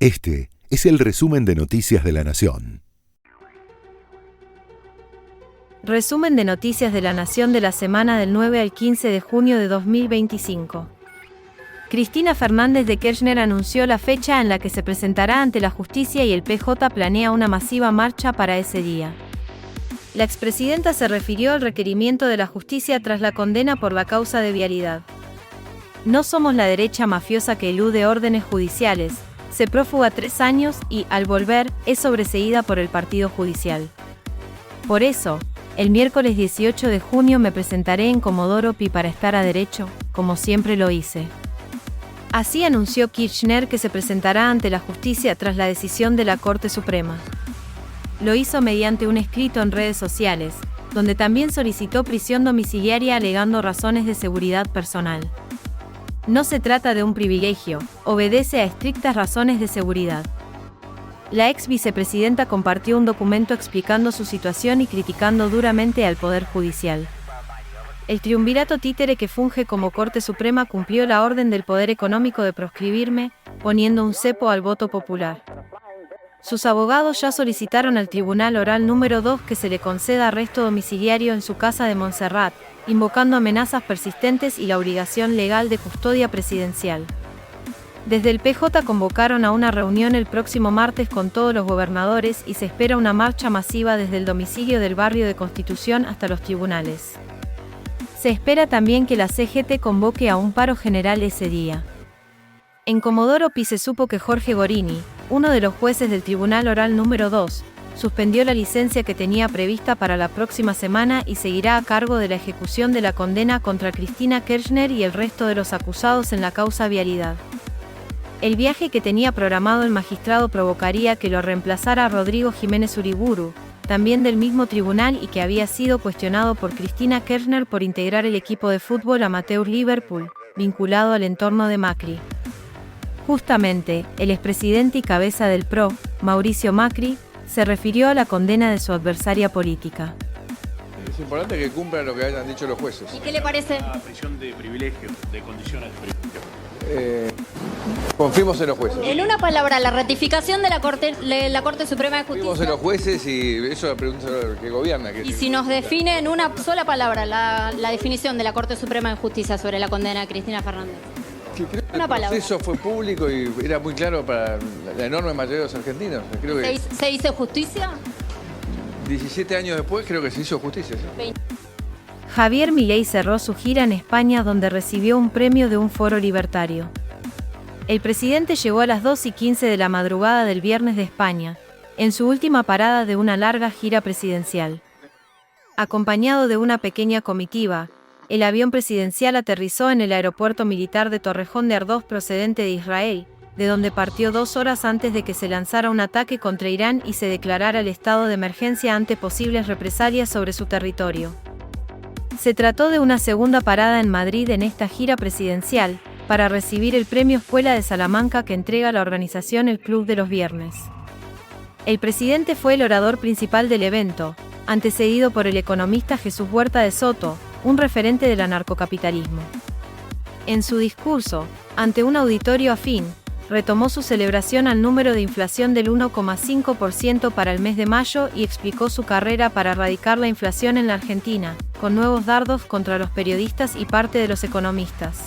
Este es el resumen de Noticias de la Nación. Resumen de Noticias de la Nación de la semana del 9 al 15 de junio de 2025. Cristina Fernández de Kirchner anunció la fecha en la que se presentará ante la justicia y el PJ planea una masiva marcha para ese día. La expresidenta se refirió al requerimiento de la justicia tras la condena por la causa de vialidad. No somos la derecha mafiosa que elude órdenes judiciales, se prófuga 3 años y, al volver, es sobreseída por el partido judicial. Por eso, el miércoles 18 de junio me presentaré en Comodoro Pi para estar a derecho, como siempre lo hice. Así anunció Kirchner que se presentará ante la justicia tras la decisión de la Corte Suprema. Lo hizo mediante un escrito en redes sociales, donde también solicitó prisión domiciliaria alegando razones de seguridad personal. No se trata de un privilegio, obedece a estrictas razones de seguridad. La ex vicepresidenta compartió un documento explicando su situación y criticando duramente al Poder Judicial. El triunvirato títere que funge como Corte Suprema cumplió la orden del Poder Económico de proscribirme, poniendo un cepo al voto popular. Sus abogados ya solicitaron al Tribunal Oral número 2 que se le conceda arresto domiciliario en su casa de Montserrat, invocando amenazas persistentes y la obligación legal de custodia presidencial. Desde el PJ convocaron a una reunión el próximo martes con todos los gobernadores y se espera una marcha masiva desde el domicilio del barrio de Constitución hasta los tribunales. Se espera también que la CGT convoque a un paro general ese día. En Comodoro Pi se supo que Jorge Gorini, uno de los jueces del Tribunal Oral número 2, suspendió la licencia que tenía prevista para la próxima semana y seguirá a cargo de la ejecución de la condena contra Cristina Kirchner y el resto de los acusados en la causa vialidad. El viaje que tenía programado el magistrado provocaría que lo reemplazara Rodrigo Jiménez Uriburu, también del mismo tribunal y que había sido cuestionado por Cristina Kirchner por integrar el equipo de fútbol amateur Liverpool, vinculado al entorno de Macri. Justamente, el expresidente y cabeza del PRO, Mauricio Macri, se refirió a la condena de su adversaria política. Es importante que cumplan lo que hayan dicho los jueces. ¿Y qué le parece? La prisión de privilegio, de condiciones de privilegio. Confiemos en los jueces. En una palabra, la ratificación de la Corte Suprema de Justicia. Confiemos en los jueces y eso es la pregunta que gobierna. Y si nos define en una sola palabra la definición de la Corte Suprema de Justicia sobre la condena de Cristina Fernández. Que creo que Una palabra. el proceso fue público y era muy claro para la enorme mayoría de los argentinos. Creo que ¿Se hizo justicia? 17 años después creo que se hizo justicia. ¿Sí? Javier Milei cerró su gira en España donde recibió un premio de un foro libertario. El presidente llegó a las 2:15 de la madrugada del viernes de España, en su última parada de una larga gira presidencial. Acompañado de una pequeña comitiva, el avión presidencial aterrizó en el aeropuerto militar de Torrejón de Ardoz procedente de Israel, de donde partió 2 horas antes de que se lanzara un ataque contra Irán y se declarara el estado de emergencia ante posibles represalias sobre su territorio. Se trató de una segunda parada en Madrid en esta gira presidencial, para recibir el premio Escuela de Salamanca que entrega la organización El Club de los Viernes. El presidente fue el orador principal del evento, antecedido por el economista Jesús Huerta de Soto, un referente del anarcocapitalismo. En su discurso, ante un auditorio afín, retomó su celebración al número de inflación del 1,5% para el mes de mayo y explicó su carrera para erradicar la inflación en la Argentina, con nuevos dardos contra los periodistas y parte de los economistas.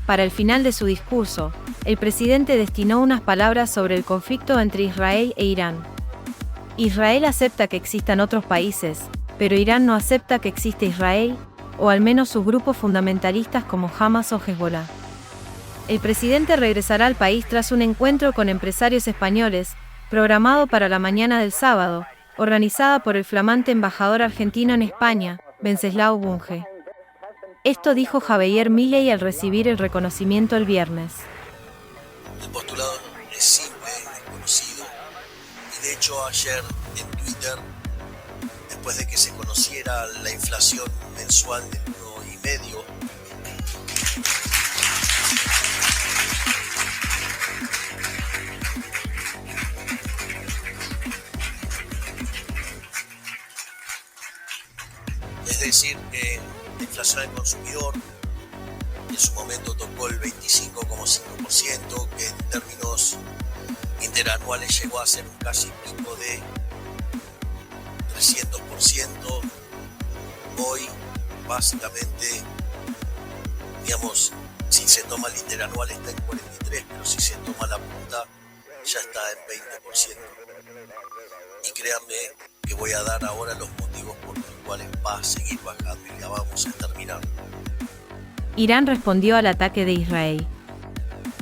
Para el final de su discurso, el presidente destinó unas palabras sobre el conflicto entre Israel e Irán. Israel acepta que existan otros países, pero Irán no acepta que exista Israel, o al menos sus grupos fundamentalistas como Hamas o Hezbollah. El presidente regresará al país tras un encuentro con empresarios españoles, programado para la mañana del sábado, organizada por el flamante embajador argentino en España, Wenceslao Bunge. Esto dijo Javier Milei al recibir el reconocimiento el viernes. El postulado es simple, desconocido, y de hecho ayer en Twitter, después de que se conociera la inflación mensual del 1,5%, es decir, que la inflación del consumidor en su momento tocó el 25,5%, que en términos interanuales llegó a ser un casi pico de 300%. Hoy, básicamente, digamos, si se toma el interanual está en 43%, pero si se toma la punta ya está en 20%. Y créanme que voy a dar ahora los motivos por los cuales va a seguir bajando y ya vamos a terminar. Irán respondió al ataque de Israel.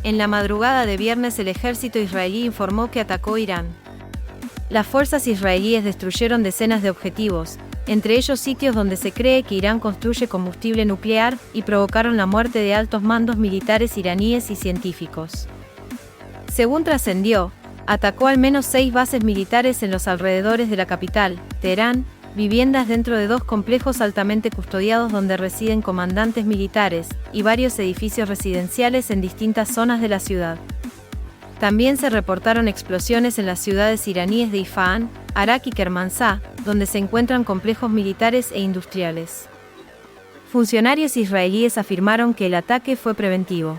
En la madrugada de viernes el ejército israelí informó que atacó Irán. Las fuerzas israelíes destruyeron decenas de objetivos, entre ellos sitios donde se cree que Irán construye combustible nuclear, y provocaron la muerte de altos mandos militares iraníes y científicos. Según trascendió, atacó al menos 6 bases militares en los alrededores de la capital, Teherán, viviendas dentro de 2 complejos altamente custodiados donde residen comandantes militares, y varios edificios residenciales en distintas zonas de la ciudad. También se reportaron explosiones en las ciudades iraníes de Isfahan, Arak y Kermanshah, donde se encuentran complejos militares e industriales. Funcionarios israelíes afirmaron que el ataque fue preventivo.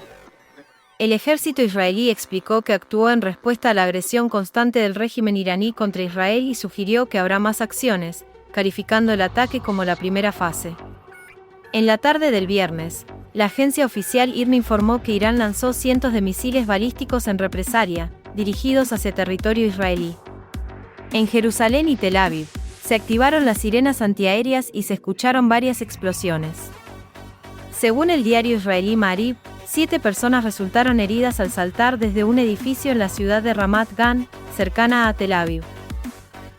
El ejército israelí explicó que actuó en respuesta a la agresión constante del régimen iraní contra Israel y sugirió que habrá más acciones, calificando el ataque como la primera fase. En la tarde del viernes, la agencia oficial IRNA informó que Irán lanzó cientos de misiles balísticos en represalia, dirigidos hacia territorio israelí. En Jerusalén y Tel Aviv, se activaron las sirenas antiaéreas y se escucharon varias explosiones. Según el diario israelí Ma'ariv, 7 personas resultaron heridas al saltar desde un edificio en la ciudad de Ramat Gan, cercana a Tel Aviv.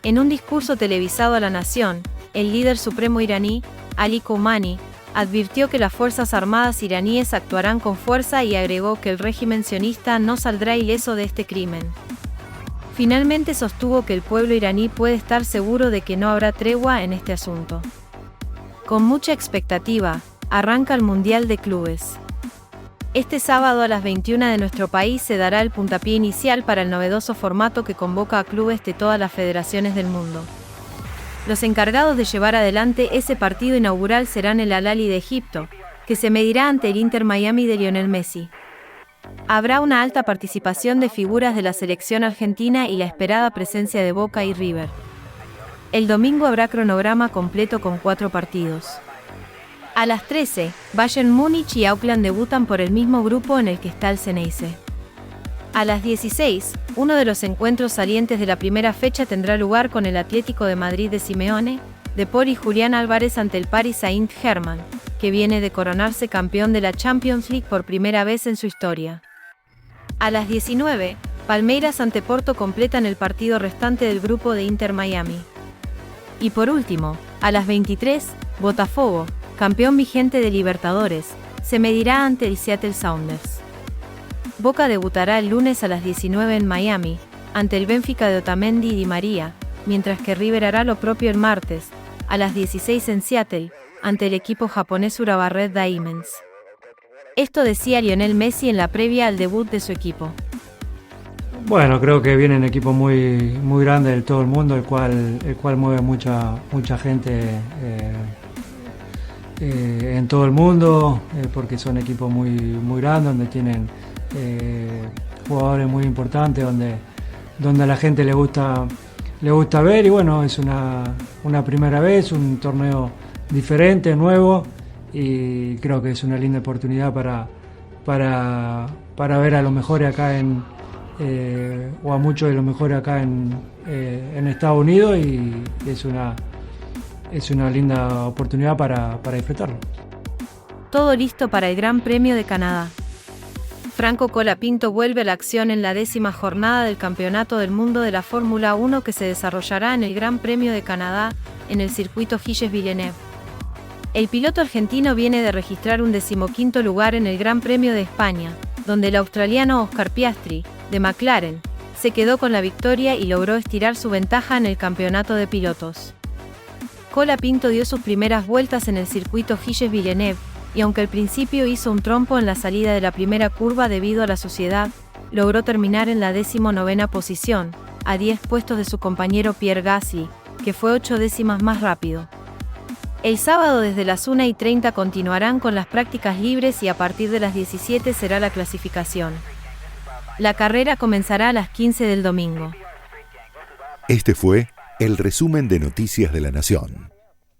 En un discurso televisado a la nación, el líder supremo iraní, Ali Khamenei, advirtió que las Fuerzas Armadas iraníes actuarán con fuerza y agregó que el régimen sionista no saldrá ileso de este crimen. Finalmente sostuvo que el pueblo iraní puede estar seguro de que no habrá tregua en este asunto. Con mucha expectativa, arranca el Mundial de Clubes. Este sábado a las 21 de nuestro país se dará el puntapié inicial para el novedoso formato que convoca a clubes de todas las federaciones del mundo. Los encargados de llevar adelante ese partido inaugural serán el Al-Ahly de Egipto, que se medirá ante el Inter Miami de Lionel Messi. Habrá una alta participación de figuras de la selección argentina y la esperada presencia de Boca y River. El domingo habrá cronograma completo con 4 partidos. A las 13, Bayern Múnich y Auckland debutan por el mismo grupo en el que está el Xeneize. A las 16, uno de los encuentros salientes de la primera fecha tendrá lugar con el Atlético de Madrid de Simeone, De Paul y Julián Álvarez ante el Paris Saint-Germain, que viene de coronarse campeón de la Champions League por primera vez en su historia. A las 19, Palmeiras ante Porto completan el partido restante del grupo de Inter Miami. Y por último, a las 23, Botafogo, campeón vigente de Libertadores, se medirá ante el Seattle Sounders. Boca debutará el lunes a las 19 en Miami, ante el Benfica de Otamendi y Di María, mientras que River hará lo propio el martes, a las 16 en Seattle, ante el equipo japonés Urawa Red Diamonds. Esto decía Lionel Messi en la previa al debut de su equipo. Bueno, creo que vienen equipos muy grandes de todo el mundo, el cual mueve mucha gente en todo el mundo, porque son equipos muy grandes, donde tienen jugadores muy importantes, donde a la gente le gusta ver, y bueno, es una primera vez, un torneo diferente, nuevo, y creo que es una linda oportunidad para ver a los mejores acá o a muchos de los mejores acá en Estados Unidos, y es una linda oportunidad para disfrutarlo. Todo listo para el Gran Premio de Canadá. Franco Colapinto vuelve a la acción en la 10ª jornada del Campeonato del Mundo de la Fórmula 1 que se desarrollará en el Gran Premio de Canadá, en el circuito Gilles-Villeneuve. El piloto argentino viene de registrar un 15º lugar en el Gran Premio de España, donde el australiano Oscar Piastri, de McLaren, se quedó con la victoria y logró estirar su ventaja en el campeonato de pilotos. Colapinto dio sus primeras vueltas en el circuito Gilles-Villeneuve, y aunque al principio hizo un trompo en la salida de la primera curva debido a la suciedad, logró terminar en la 19ª posición, a 10 puestos de su compañero Pierre Gasly, que fue 8 décimas más rápido. El sábado desde las 1:30 continuarán con las prácticas libres y a partir de las 17 será la clasificación. La carrera comenzará a las 15 del domingo. Este fue el resumen de Noticias de la Nación.